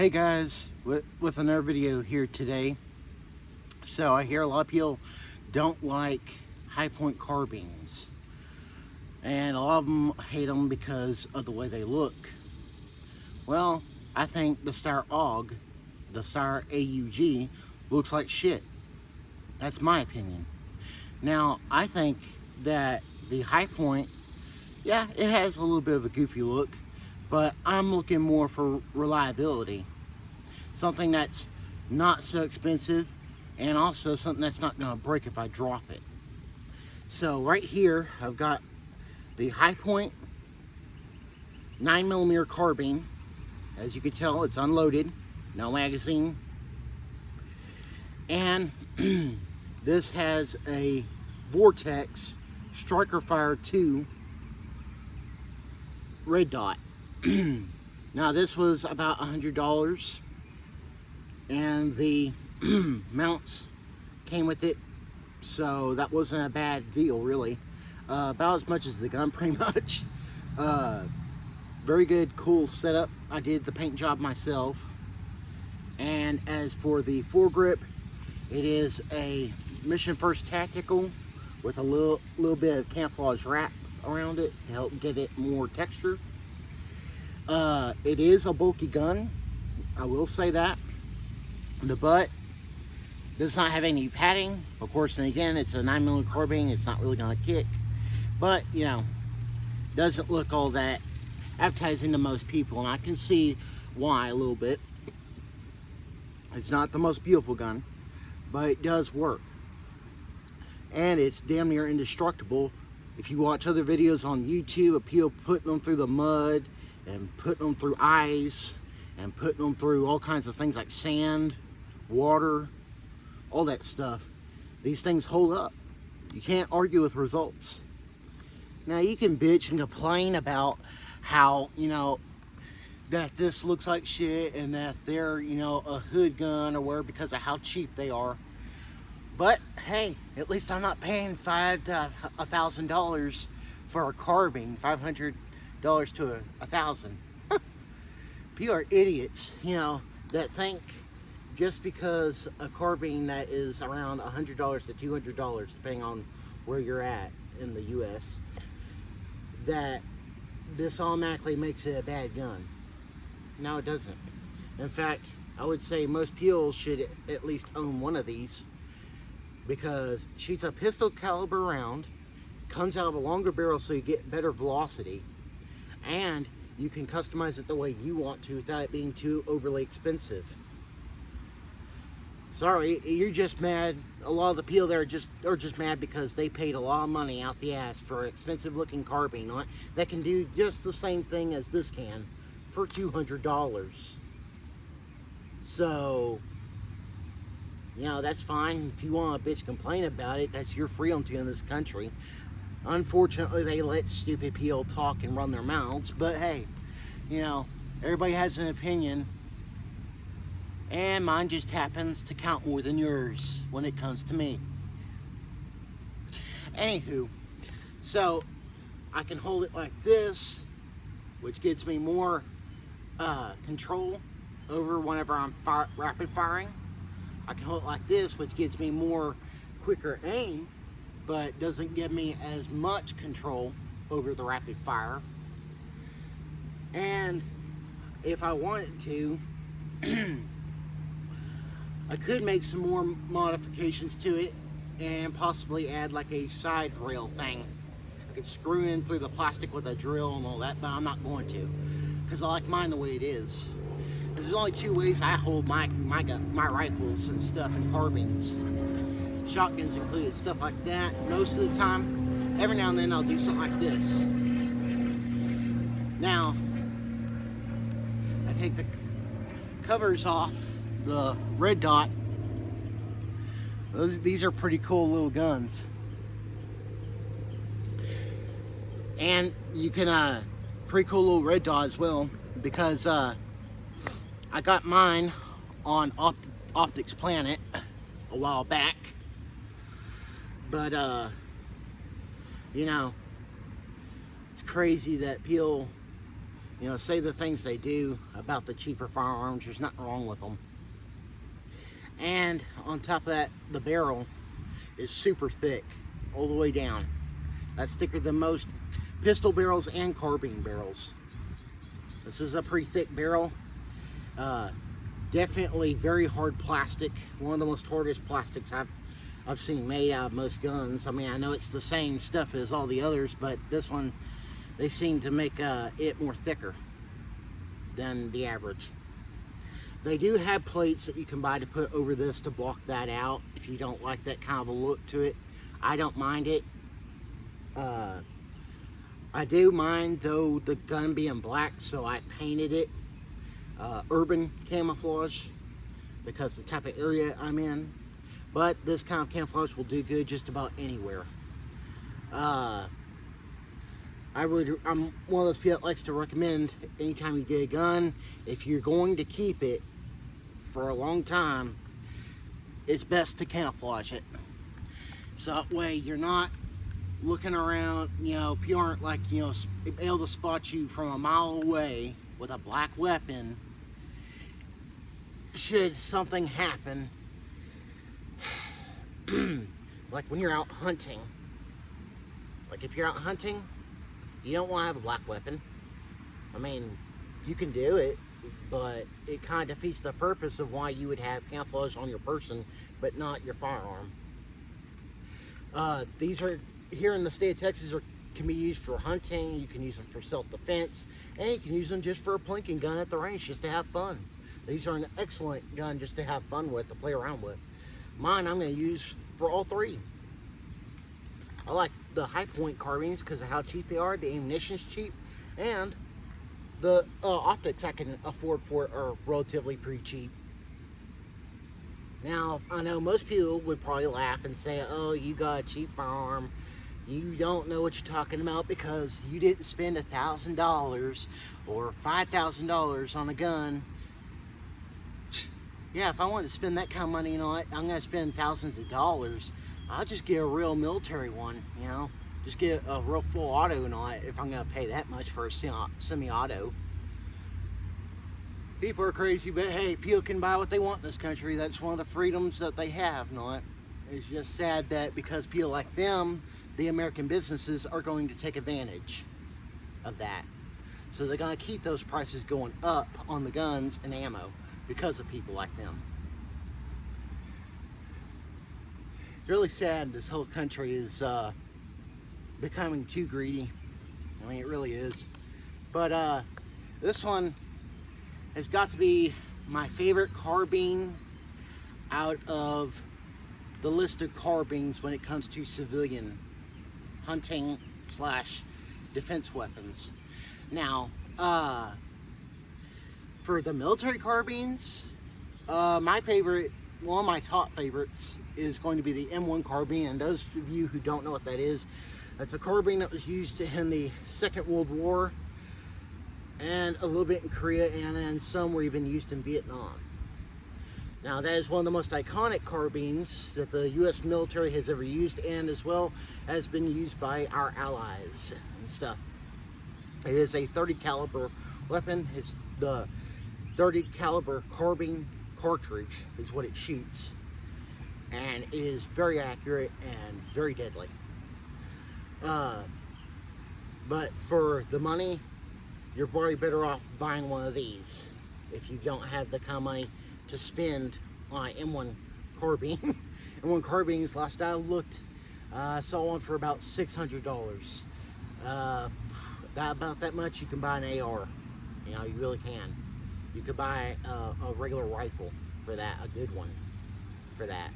Hey guys, with another video here today. So I hear a lot of people don't like high point carbines, and a lot of them hate them because of the way they look. Well, I think the Star AUG, the Star AUG, looks like shit. That's my opinion. Now, I think that the high point, yeah, it has a little bit of a goofy look, but I'm looking more for reliability. Something that's not so expensive, and also something that's not going to break if I drop it. So right here, I've got the high point 9mm carbine. As you can tell, it's unloaded, no magazine. And this has a Vortex Striker Fire 2 red dot. Now this was about $100, and the mounts came with it, so that wasn't a bad deal really. About as much as the gun, pretty much. Very good, cool setup. I did the paint job myself. And as for the foregrip, it is a Mission First Tactical with a little bit of camouflage wrap around it to help give it more texture. It is a bulky gun, I will say that. The butt does not have any padding, of course, and again, it's a 9mm carbine. It's not really going to kick, but you know, doesn't look all that appetizing to most people, and I can see why a little bit. It's not the most beautiful gun, but it does work, and it's damn near indestructible. If you watch other videos on YouTube of people putting them through the mud and putting them through ice and putting them through all kinds of things like sand, water, all that stuff, these things hold up. You can't argue with results. Now you can bitch and complain about how, you know, that this looks like shit and that they're, you know, a hood gun or whatever because of how cheap they are. But hey, at least I'm not paying $500 to $1,000 for a carbine, $500 to $1,000. People are idiots, you know, that think just because a carbine that is around $100 to $200, depending on where you're at in the US, that this automatically makes it a bad gun. No, it doesn't. In fact, I would say most people should at least own one of these, because it shoots a pistol caliber round, comes out of a longer barrel so you get better velocity, and you can customize it the way you want to without it being too overly expensive. Sorry, you're just mad. A lot of the people there are just mad because they paid a lot of money out the ass for an expensive looking carbine that can do just the same thing as this can for $200. So, you know, that's fine. If you want to bitch complain about it, that's your freedom to in this country. Unfortunately, they let stupid people talk and run their mouths, but hey, you know, everybody has an opinion, and mine just happens to count more than yours when it comes to me. Anywho, so I can hold it like this, which gives me more control over whenever I'm rapid firing. I can hold it like this, which gives me more quicker aim, but doesn't give me as much control over the rapid fire. And if I wanted to, I could make some more modifications to it and possibly add like a side rail thing. I could screw in through the plastic with a drill and all that, but I'm not going to, because I like mine the way it is. There's only two ways I hold my rifles and stuff and carbines, shotguns included, stuff like that. Most of the time, every now and then I'll do something like this. Now, I take the covers off the red dot. These are pretty cool little guns. And you can, pretty cool little red dot as well, because I got mine on Optics Planet a while back. But, you know, it's crazy that people you know, say the things they do about the cheaper firearms. There's nothing wrong with them. And on top of that, the barrel is super thick all the way down. That's thicker than most pistol barrels and carbine barrels. This is a pretty thick barrel. Definitely very hard plastic. One of the most hardest plastics I've seen made out of most guns. I mean, I know it's the same stuff as all the others, but this one, they seem to make it more thicker than the average. They do have plates that you can buy to put over this to block that out if you don't like that kind of a look to it. I don't mind it. I do mind, though, the gun being black, so I painted it urban camouflage because the type of area I'm in. But this kind of camouflage will do good just about anywhere. I'm one of those people that likes to recommend anytime you get a gun, if you're going to keep it for a long time, it's best to camouflage it. So that way you're not looking around, you know, people aren't like, you know, able to spot you from a mile away with a black weapon should something happen. Like when you're out hunting. Like if you're out hunting, you don't want to have a black weapon. I mean, you can do it, but it kind of defeats the purpose of why you would have camouflage on your person, but not your firearm. These are, here in the state of Texas, can be used for hunting, you can use them for self-defense, and you can use them just for a plinking gun at the range, just to have fun. These are an excellent gun just to have fun with, to play around with. Mine, I'm going to use for all three. I like the high point carbines because of how cheap they are, the ammunition's cheap, and the optics I can afford for it are relatively pretty cheap. Now, I know most people would probably laugh and say, oh, you got a cheap firearm. You don't know what you're talking about because you didn't spend $1,000 or $5,000 on a gun. Yeah, if I wanted to spend that kind of money on it, I'm going to spend thousands of dollars. I'll just get a real military one, you know. Just get a real full auto on it if I'm going to pay that much for a semi-auto. People are crazy, but hey, people can buy what they want in this country. That's one of the freedoms that they have, not. It's just sad that because people like them, the American businesses, are going to take advantage of that. So they're going to keep those prices going up on the guns and ammo because of people like them. It's really sad this whole country is becoming too greedy. I mean, it really is. But this one has got to be my favorite carbine out of the list of carbines when it comes to civilian hunting / defense weapons. Now, for the military carbines, my favorite, one of my top favorites, is going to be the M1 carbine. And those of you who don't know what that is, that's a carbine that was used in the Second World War and a little bit in Korea, and then some were even used in Vietnam. Now, that is one of the most iconic carbines that the U.S. military has ever used, and as well has been used by our allies and stuff. It is a 30 caliber weapon. It's the 30 caliber carbine cartridge is what it shoots, and it is very accurate and very deadly. But for the money, you're probably better off buying one of these if you don't have the kind of money to spend on an M1 carbine. M1 carbines, last I looked, I saw one for about $600. About that much you can buy an AR. You know, you really can. You could buy a regular rifle for that, a good one for that.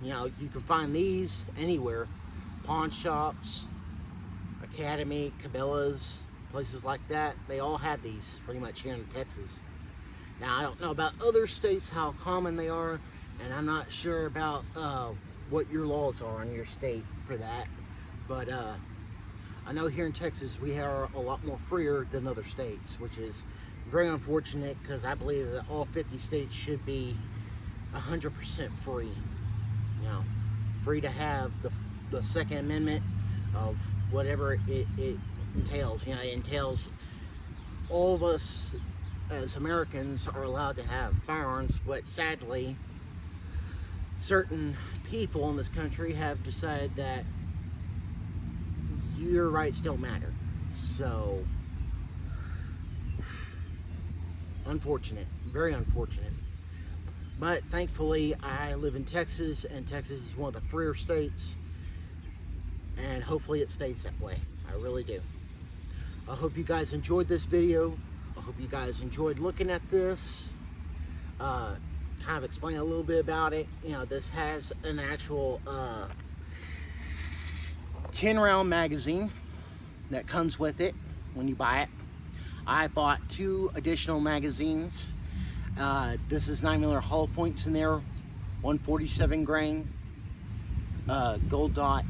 You know, you can find these anywhere. Pawn shops, Academy, Cabela's, places like that. They all have these pretty much here in Texas. Now, I don't know about other states how common they are, and I'm not sure about what your laws are in your state for that. But I know here in Texas we are a lot more freer than other states, which is very unfortunate because I believe that all 50 states should be 100% free. You know, free to have the Second Amendment of whatever it entails. You know, it entails all of us as Americans are allowed to have firearms, but sadly, certain people in this country have decided that your rights don't matter. So, unfortunate, very unfortunate. But thankfully, I live in Texas, and Texas is one of the freer states, and hopefully it stays that way. I really do. I hope you guys enjoyed this video. I hope you guys enjoyed looking at this. Kind of explain a little bit about it. You know, this has an actual 10-round magazine that comes with it when you buy it. I bought 2 additional magazines. This is 9mm hollow points in there, 147 grain gold dot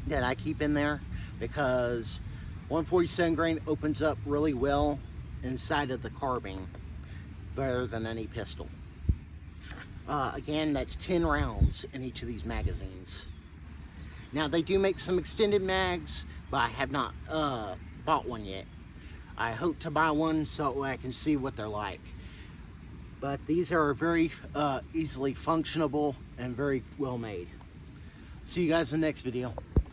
that I keep in there, because 147 grain opens up really well inside of the carbine, better than any pistol. Again, that's 10 rounds in each of these magazines. Now, they do make some extended mags, but I have not bought one yet. I hope to buy one so I can see what they're like. But these are very easily functionable and very well made. See you guys in the next video.